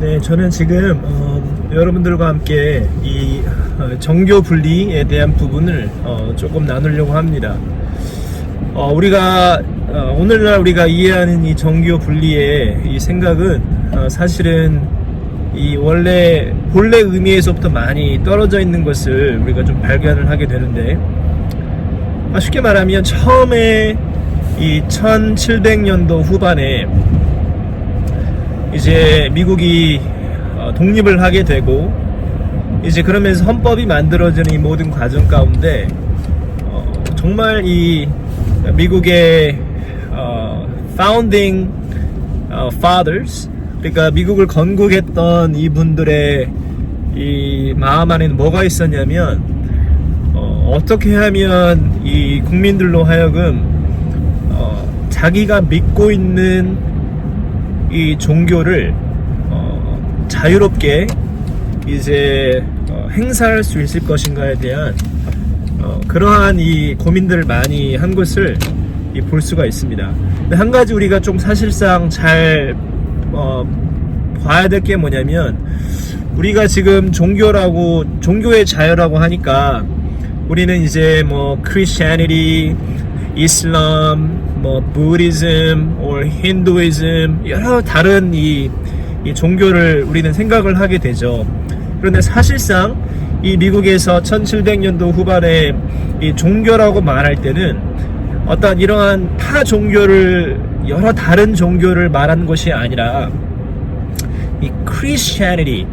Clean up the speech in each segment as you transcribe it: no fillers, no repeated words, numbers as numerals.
네, 저는 지금 여러분들과 함께 이 정교 분리에 대한 부분을 조금 나누려고 합니다. 오늘날 우리가 이해하는 이 정교 분리의 이 생각은 사실은 이 본래 의미에서부터 많이 떨어져 있는 것을 우리가 좀 발견을 하게 되는데, 쉽게 말하면 처음에 이 1700년도 후반에 이제 미국이 독립을 하게 되고, 이제 그러면서 헌법이 만들어지는 이 모든 과정 가운데 정말 이 미국의 founding fathers, 그러니까 미국을 건국했던 이분들의 이 마음 안에는 뭐가 있었냐면, 어떻게 하면 이 국민들로 하여금 자기가 믿고 있는 이 종교를 자유롭게 이제 행사할 수 있을 것인가에 대한 그러한 이 고민들을 많이 한 것을 볼 수가 있습니다. 근데 한 가지 우리가 좀 사실상 잘 봐야 될 게 뭐냐면, 우리가 지금 종교의 자유라고 하니까 우리는 이제 Christianity, Islam, Buddhism, or Hinduism, 여러 다른 이 종교를 우리는 생각을 하게 되죠. 그런데 사실상 이 미국에서 1700년도 후반에 이 종교라고 말할 때는 어떤 이러한 여러 다른 종교를 말하는 것이 아니라 이 Christianity,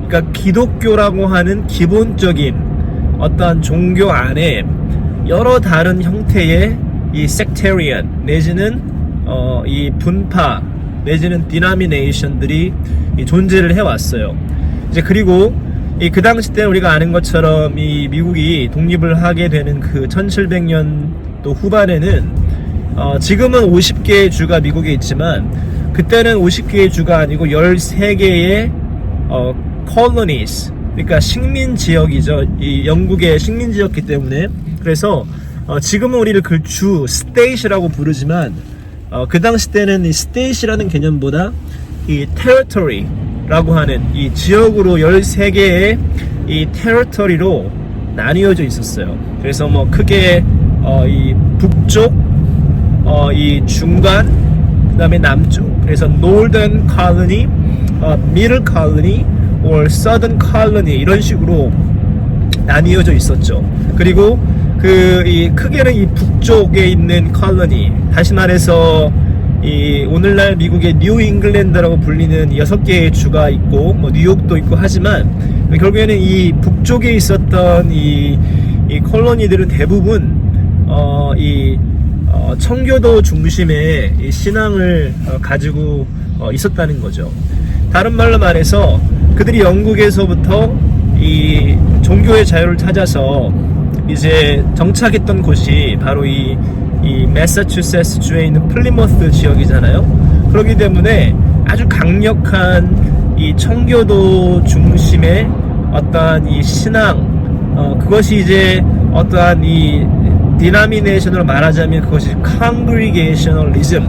그러니까 기독교라고 하는 기본적인 어떤 종교 안에 여러 다른 형태의 이 sectarian 내지는 이 분파 내지는 denomination들이 존재를 해왔어요. 이제 그리고 그 당시 때 우리가 아는 것처럼 이 미국이 독립을 하게 되는 그 1700년도 후반에는 지금은 50개의 주가 미국에 있지만 그때는 50개의 주가 아니고 13개의 colonies, 그러니까 식민지역이죠. 이 영국의 식민지였기 때문에, 그래서 지금은 우리를 그 state이라고 부르지만 그 당시 때는 이 state이라는 개념보다 이 territory라고 하는 이 지역으로 13개의 이 territory로 나뉘어져 있었어요. 그래서 크게 이 북쪽, 이 중간, 그 다음에 남쪽, 그래서 northern colony, middle colony, or southern colony, 이런 식으로 나뉘어져 있었죠. 그리고 이 크게는 이 북쪽에 있는 컬러니, 다시 말해서 이 오늘날 미국의 뉴 잉글랜드라고 불리는 6개의 주가 있고 뉴욕도 있고 하지만, 결국에는 이 북쪽에 있었던 이 컬러니들은 대부분 청교도 중심의 이 신앙을 가지고 있었다는 거죠. 다른 말로 말해서 그들이 영국에서부터 이 종교의 자유를 찾아서 이제 정착했던 곳이 바로 이 매사추세츠 주에 있는 플리머스 지역이잖아요. 그렇기 때문에 아주 강력한 이 청교도 중심의 어떠한 이 신앙, 그것이 이제 어떠한 이 디노미네이션으로 말하자면 그것이 congregationalism,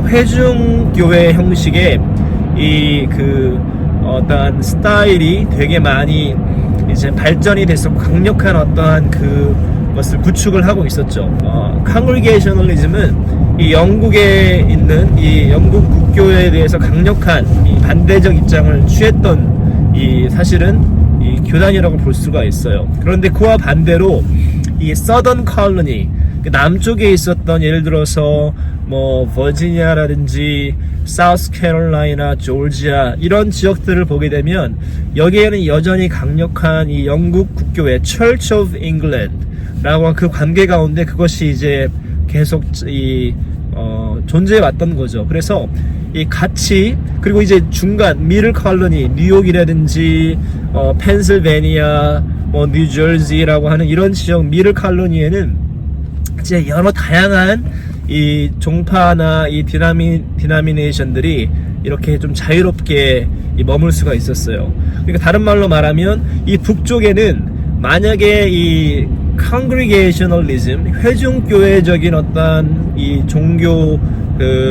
회중교회 형식의 어떠한 스타일이 되게 많이 이제 발전이 됐었고 강력한 어떠한 그것을 구축을 하고 있었죠. congregationalism은 이 영국에 있는 이 영국 국교에 대해서 강력한 이 반대적 입장을 취했던 사실은 이 교단이라고 볼 수가 있어요. 그런데 그와 반대로 이 southern colony, 남쪽에 있었던, 예를 들어서 버지니아라든지 사우스캐롤라이나, 조지아 이런 지역들을 보게 되면 여기에는 여전히 강력한 이 영국 국교회 Church of England라고 그 관계 가운데 그것이 이제 계속 존재해 왔던 거죠. 그래서 같이, 그리고 이제 중간 미들 컬러니, 뉴욕이라든지 펜실베니아, 뉴저지라고 하는 이런 지역 미들 컬러니에는 이제 여러 다양한 이 종파나 이 디노미네이션들이 이렇게 좀 자유롭게 머물 수가 있었어요. 그러니까 다른 말로 말하면 이 북쪽에는 만약에 이 congregationalism, 회중교회적인 어떤 이 종교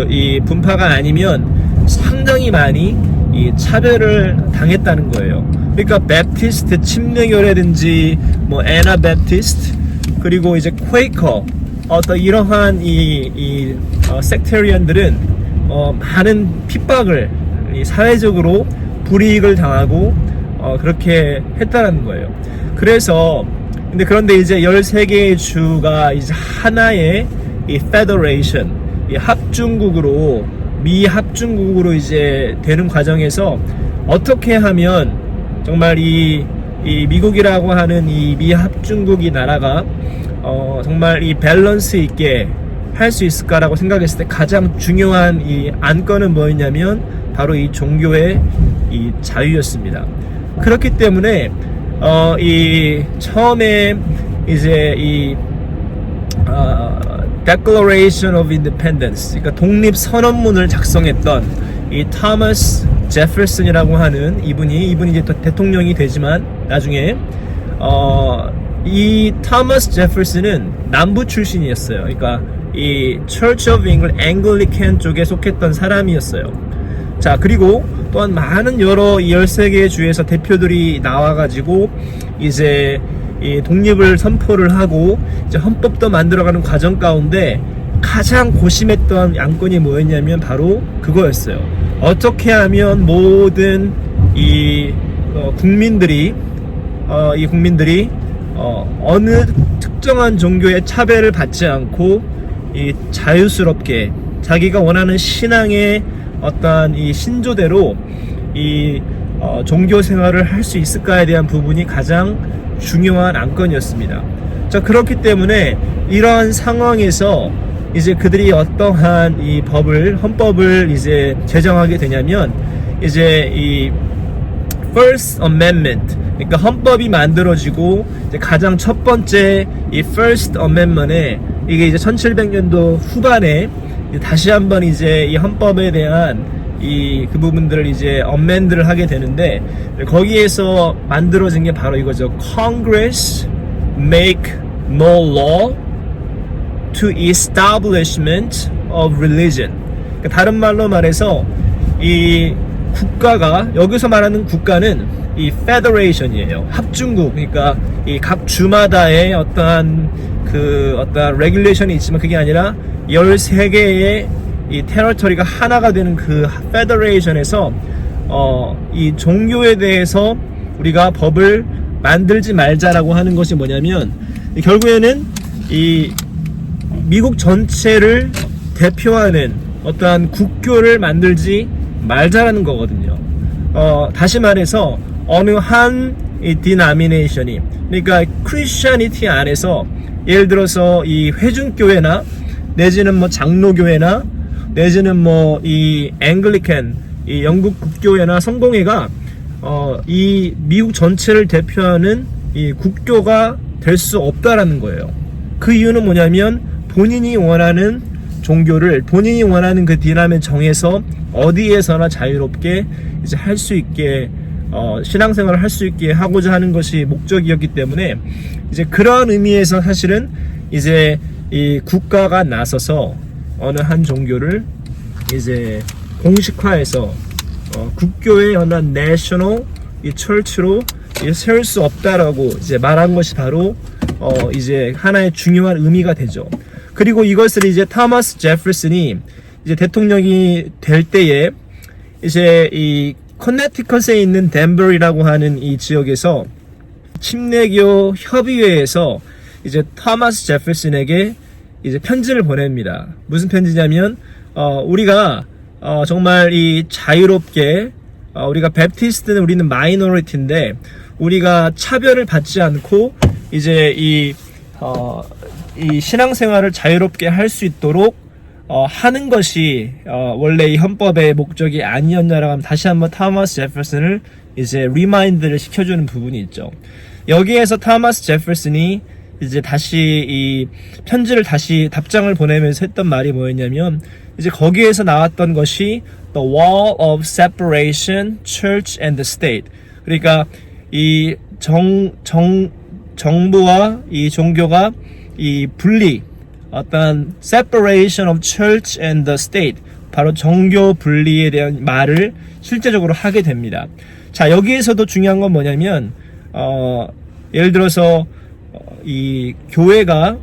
이 분파가 아니면 상당히 많이 이 차별을 당했다는 거예요. 그러니까 베프티스트 침례교라든지 뭐 애나베프티스트 그리고 이제 퀘이커 어떤 이러한 섹테리언들은 많은 핍박을 사회적으로 불이익을 당하고 그렇게 했다는 거예요. 그런데 이제 13개의 주가 이제 하나의 이 페더레이션, 이 합중국으로 미 합중국으로 이제 되는 과정에서 어떻게 하면 정말 이 미국이라고 하는 이 미 합중국이 나라가 정말 이 밸런스 있게 할 수 있을까라고 생각했을 때 가장 중요한 이 안건은 뭐였냐면 바로 이 종교의 이 자유였습니다. 그렇기 때문에 이 처음에 이제 이 Declaration of Independence, 그러니까 독립 선언문을 작성했던 이 토마스 제퍼슨이라고 하는 이분이 이제 또 대통령이 되지만 나중에 이 토마스 제퍼슨은 남부 출신이었어요. 그러니까 이 Church of England, 앵글리칸 쪽에 속했던 사람이었어요. 자, 그리고 또한 많은 여러 13개의 주에서 대표들이 나와가지고 이제 이 독립을 선포를 하고 이제 헌법도 만들어가는 과정 가운데 가장 고심했던 안건이 뭐였냐면 바로 그거였어요. 어떻게 하면 모든 이 국민들이 어느 특정한 종교의 차별을 받지 않고 이 자유스럽게 자기가 원하는 신앙의 어떤 이 신조대로 이 종교 생활을 할 수 있을까에 대한 부분이 가장 중요한 안건이었습니다. 자, 그렇기 때문에 이러한 상황에서 이제 그들이 어떠한 이 헌법을 이제 제정하게 되냐면 이제 이 First Amendment, 그러니까 헌법이 만들어지고 이제 가장 첫 번째 이 First Amendment에 이게 이제 1700년도 후반에 다시 한번 이제 이 헌법에 대한 그 부분들을 이제 엄맨드를 하게 되는데 거기에서 만들어진 게 바로 이거죠. Congress make no law to establishment of religion. 그러니까 다른 말로 말해서 이 국가가 여기서 말하는 국가는 이 federation이에요. 합중국. 그러니까 이 각 주마다의 어떠한 regulation이 있지만 그게 아니라 13개의 이 테러터리가 하나가 되는 그 페더레이션에서 이 종교에 대해서 우리가 법을 만들지 말자라고 하는 것이 뭐냐면 결국에는 이 미국 전체를 대표하는 어떠한 국교를 만들지 말자라는 거거든요. 다시 말해서 어느 한 이 디나미네이션이 그러니까 크리스천리티 안에서 예를 들어서 이 회중교회나 내지는 뭐 장로교회나 내지는 뭐 이 앵글리칸 이 영국 국교회나 성공회가 이 미국 전체를 대표하는 이 국교가 될 수 없다라는 거예요. 그 이유는 뭐냐면 본인이 원하는 종교를 본인이 원하는 그 디나미에 정해서 어디에서나 자유롭게 이제 할 수 있게 신앙생활을 할 수 있게 하고자 하는 것이 목적이었기 때문에 이제 그런 의미에서 사실은 이제 이 국가가 나서서 어느 한 종교를 이제 공식화해서 국교의 어느 내셔널 이 철치로 세울 수 없다라고 이제 말한 것이 바로 이제 하나의 중요한 의미가 되죠. 그리고 이것을 이제 토마스 제퍼슨이 이제 대통령이 될 때에 이제 이 커네티컷에 있는 댄버리라고 하는 이 지역에서 침례교 협의회에서 이제 토마스 제퍼슨에게 이제 편지를 보냅니다. 무슨 편지냐면 우리가 정말 이 자유롭게 우리가 베프티스트는 우리는 마이너리티인데 우리가 차별을 받지 않고 이제 이 신앙생활을 자유롭게 할 수 있도록 하는 것이 원래 이 헌법의 목적이 아니었냐라고 하면 다시 한번 토마스 제퍼슨을 이제 리마인드를 시켜주는 부분이 있죠. 여기에서 토마스 제퍼슨이 이제 다시 이 편지를 다시 답장을 보내면서 했던 말이 뭐였냐면 이제 거기에서 나왔던 것이 The Wall of Separation, Church and the State. 그러니까 이 정부와 이 종교가 이 분리 어떤 separation of church and the state 바로 정교 분리에 대한 말을 실제적으로 하게 됩니다. 자, 여기에서도 중요한 건 뭐냐면 예를 들어서 이 교회가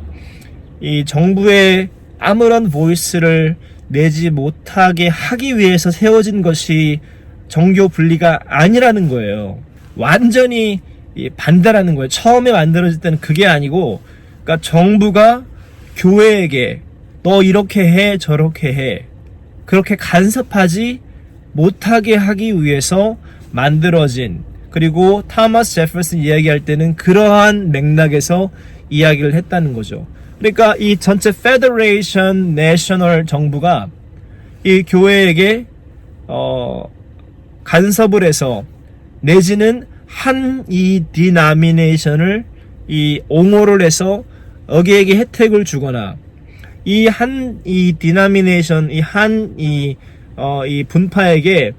이 정부의 아무런 보이스를 내지 못하게 하기 위해서 세워진 것이 정교 분리가 아니라는 거예요. 완전히 반대라는 거예요. 처음에 만들어질 때는 그게 아니고, 그러니까 정부가 교회에게 너 이렇게 해 저렇게 해 그렇게 간섭하지 못하게 하기 위해서 만들어진, 그리고 토마스 제퍼슨 이야기할 때는 그러한 맥락에서 이야기를 했다는 거죠. 그러니까 이 전체 페더레이션 내셔널 정부가 이 교회에게 간섭을 해서 내지는 한 이 디나미네이션을 이 옹호를 해서 여기에게 혜택을 주거나 이 디나미네이션 이 분파에게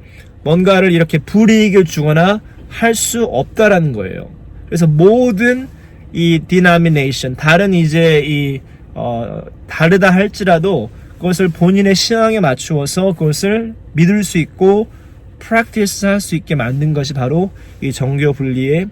뭔가를 이렇게 불이익을 주거나 할 수 없다라는 거예요. 그래서 모든 이 디나미네이션 다른 이제 다르다 할지라도 그것을 본인의 신앙에 맞추어서 그것을 믿을 수 있고 프랙티스 할 수 있게 만든 것이 바로 이 정교 분리의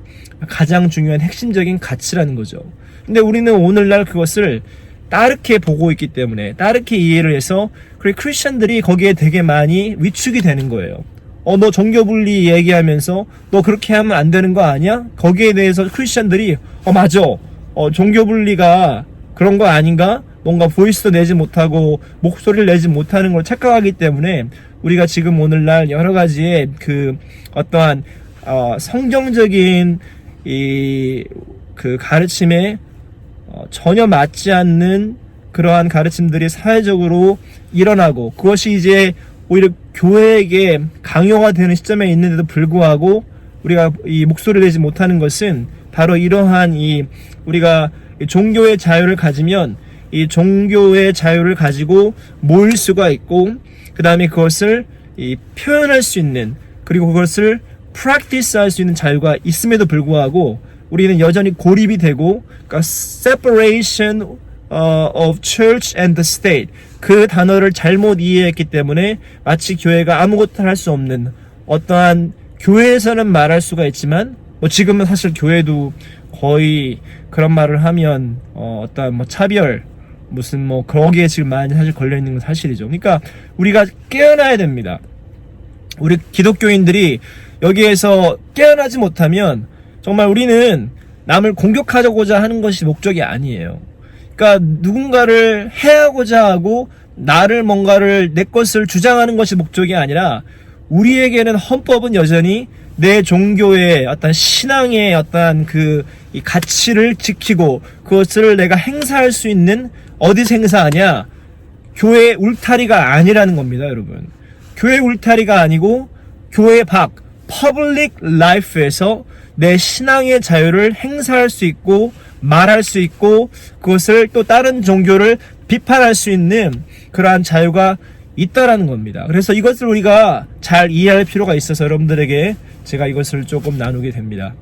가장 중요한 핵심적인 가치라는 거죠. 근데 우리는 오늘날 그것을 다르게 보고 있기 때문에 다르게 이해를 해서 그리고 크리스천들이 거기에 되게 많이 위축이 되는 거예요. 너 정교 분리 얘기하면서 너 그렇게 하면 안 되는 거 아니야? 거기에 대해서 크리스천들이 맞아. 정교 분리가 그런 거 아닌가? 뭔가 보이스도 내지 못하고 목소리를 내지 못하는 걸 착각하기 때문에 우리가 지금 오늘날 여러 가지의 그 어떠한 성경적인 그 가르침에 전혀 맞지 않는 그러한 가르침들이 사회적으로 일어나고 그것이 이제 오히려 교회에게 강요가 되는 시점에 있는데도 불구하고 우리가 이 목소리를 내지 못하는 것은 바로 이러한 우리가 종교의 자유를 가지면 이 종교의 자유를 가지고 모일 수가 있고 그 다음에 그것을 표현할 수 있는 그리고 그것을 practice 할 수 있는 자유가 있음에도 불구하고 우리는 여전히 고립이 되고 그러니까 separation of church and the state 그 단어를 잘못 이해했기 때문에 마치 교회가 아무것도 할 수 없는 어떠한 교회에서는 말할 수가 있지만 지금은 사실 교회도 거의 그런 말을 하면 어떠한 차별 무슨 거기에 지금 많이 사실 걸려있는 건 사실이죠. 그러니까 우리가 깨어나야 됩니다. 우리 기독교인들이 여기에서 깨어나지 못하면 정말 우리는 남을 공격하고자 하는 것이 목적이 아니에요. 그러니까 누군가를 해하고자 하고 나를 뭔가를 내 것을 주장하는 것이 목적이 아니라 우리에게는 헌법은 여전히 내 종교의 어떤 신앙의 어떤 이 가치를 지키고 그것을 내가 행사할 수 있는 어디서 행사하냐? 교회 울타리가 아니라는 겁니다, 여러분. 교회 울타리가 아니고 교회 밖 퍼블릭 라이프에서 내 신앙의 자유를 행사할 수 있고 말할 수 있고 그것을 또 다른 종교를 비판할 수 있는 그러한 자유가 있다라는 겁니다. 그래서 이것을 우리가 잘 이해할 필요가 있어서 여러분들에게 제가 이것을 조금 나누게 됩니다.